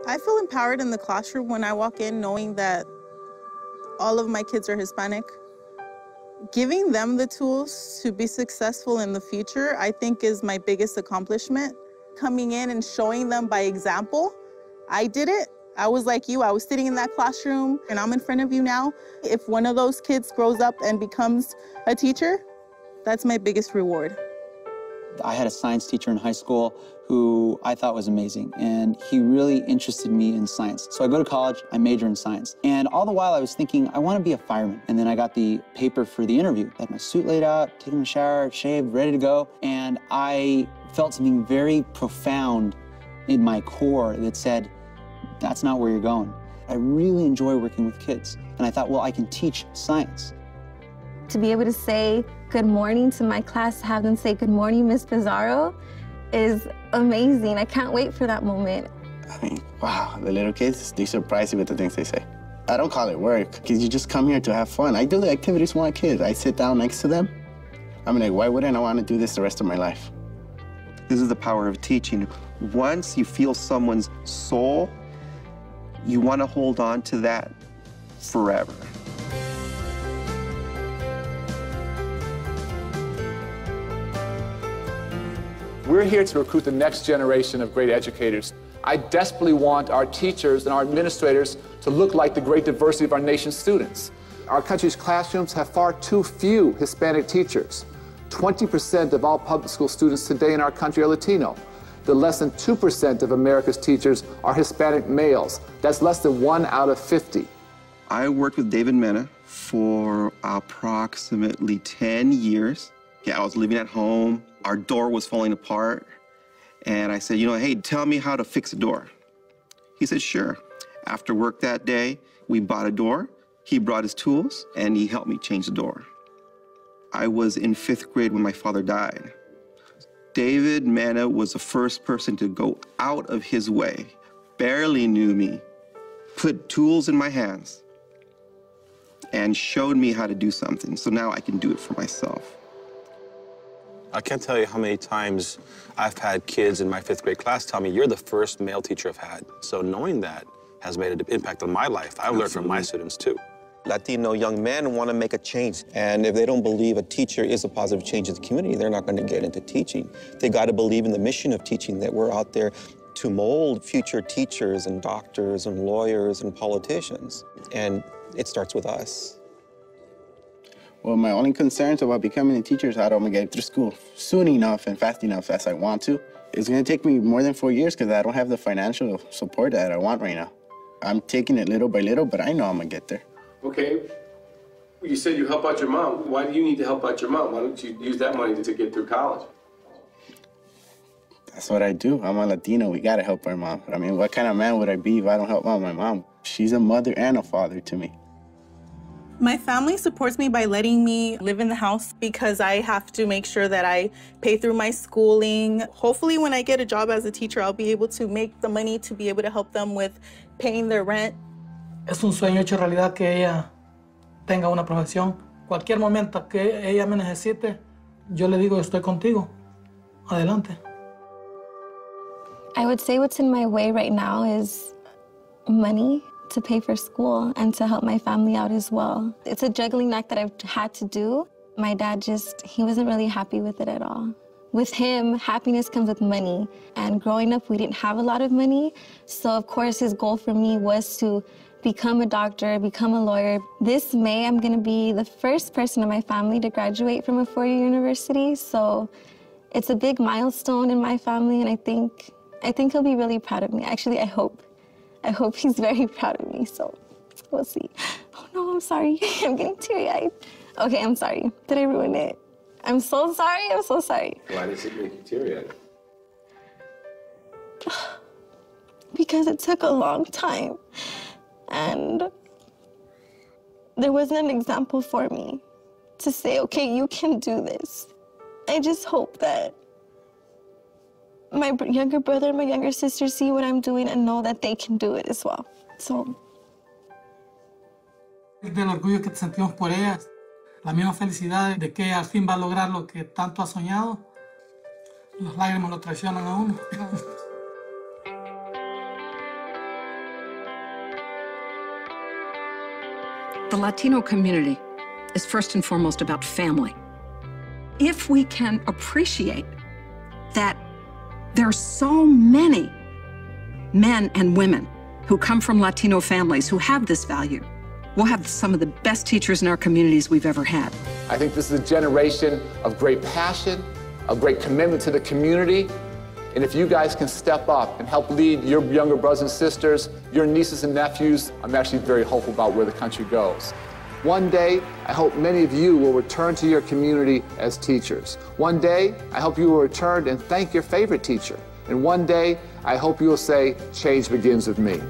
I feel empowered in the classroom when I walk in knowing that all of my kids are Hispanic. Giving them the tools to be successful in the future, I think, is my biggest accomplishment. Coming in and showing them by example, I did it. I was like you, I was sitting in that classroom and I'm in front of you now. If one of those kids grows up and becomes a teacher, that's my biggest reward. I had a science teacher in high school who I thought was amazing, and he really interested me in science. So I go to college, I major in science, and all the while I was thinking, I want to be a fireman. And then I got the paper for the interview. I had my suit laid out, taken a shower, shaved, ready to go, and I felt something very profound in my core that said, that's not where you're going. I really enjoy working with kids, and I thought, well, I can teach science. To be able to say good morning to my class, have them say good morning, Miss Pizarro, is amazing. I can't wait for that moment. I mean, wow, the little kids, they surprise you with the things they say. I don't call it work, because you just come here to have fun. I do the activities with my kids. I sit down next to them. I'm like, why wouldn't I want to do this the rest of my life? This is the power of teaching. Once you feel someone's soul, you want to hold on to that forever. We're here to recruit the next generation of great educators. I desperately want our teachers and our administrators to look like the great diversity of our nation's students. Our country's classrooms have far too few Hispanic teachers. 20% of all public school students today in our country are Latino. The less than 2% of America's teachers are Hispanic males. That's less than 1 out of 50. I worked with David Mena for approximately 10 years. Yeah, I was living at home. Our door was falling apart. And I said, you know, hey, tell me how to fix a door. He said, sure. After work that day, we bought a door. He brought his tools, and he helped me change the door. I was in 5th grade when my father died. David Mena was the first person to go out of his way, barely knew me, put tools in my hands, and showed me how to do something. So now I can do it for myself. I can't tell you how many times I've had kids in my 5th grade class tell me, you're the first male teacher I've had. So knowing that has made an impact on my life. I've learned from my students, too. Latino young men want to make a change. And if they don't believe a teacher is a positive change in the community, they're not going to get into teaching. They got to believe in the mission of teaching, that we're out there to mold future teachers and doctors and lawyers and politicians. And it starts with us. Well, my only concerns about becoming a teacher is how I'm going to get through school soon enough and fast enough as I want to. It's going to take me more than 4 years because I don't have the financial support that I want right now. I'm taking it little by little, but I know I'm going to get there. Okay, you said you help out your mom. Why do you need to help out your mom? Why don't you use that money to get through college? That's what I do. I'm a Latino. We got to help our mom. I mean, what kind of man would I be if I don't help out my mom? She's a mother and a father to me. My family supports me by letting me live in the house because I have to make sure that I pay through my schooling. Hopefully, when I get a job as a teacher, I'll be able to make the money to be able to help them with paying their rent. Es un sueño hecho realidad que ella tenga una profesión. Cualquier momento que ella me necesite, yo le digo, estoy contigo. Adelante. I would say what's in my way right now is money to pay for school and to help my family out as well. It's a juggling act that I've had to do. My dad he wasn't really happy with it at all. With him, happiness comes with money. And growing up, we didn't have a lot of money. So of course, his goal for me was to become a doctor, become a lawyer. This May, I'm gonna be the first person in my family to graduate from a four-year university. So it's a big milestone in my family, and I think he'll be really proud of me. Actually, I hope he's very proud of me, so we'll see. Oh no, I'm sorry. I'm getting teary-eyed. Okay, I'm sorry. Did I ruin it? I'm so sorry, I'm so sorry. Why does it make you teary-eyed? Because it took a long time, and there wasn't an example for me to say, okay, you can do this. I just hope that my younger brother and my younger sister see what I'm doing and know that they can do it as well. So. Del orgullo que sentimos por ella, la misma felicidad de que ella al fin va a lograr lo que tanto ha soñado. Las lágrimas lo traicionan a uno. The Latino community is first and foremost about family. If we can appreciate that there are so many men and women who come from Latino families who have this value, we'll have some of the best teachers in our communities we've ever had. I think this is a generation of great passion, of great commitment to the community. And if you guys can step up and help lead your younger brothers and sisters, your nieces and nephews, I'm actually very hopeful about where the country goes. One day, I hope many of you will return to your community as teachers. One day, I hope you will return and thank your favorite teacher. And one day, I hope you will say, change begins with me.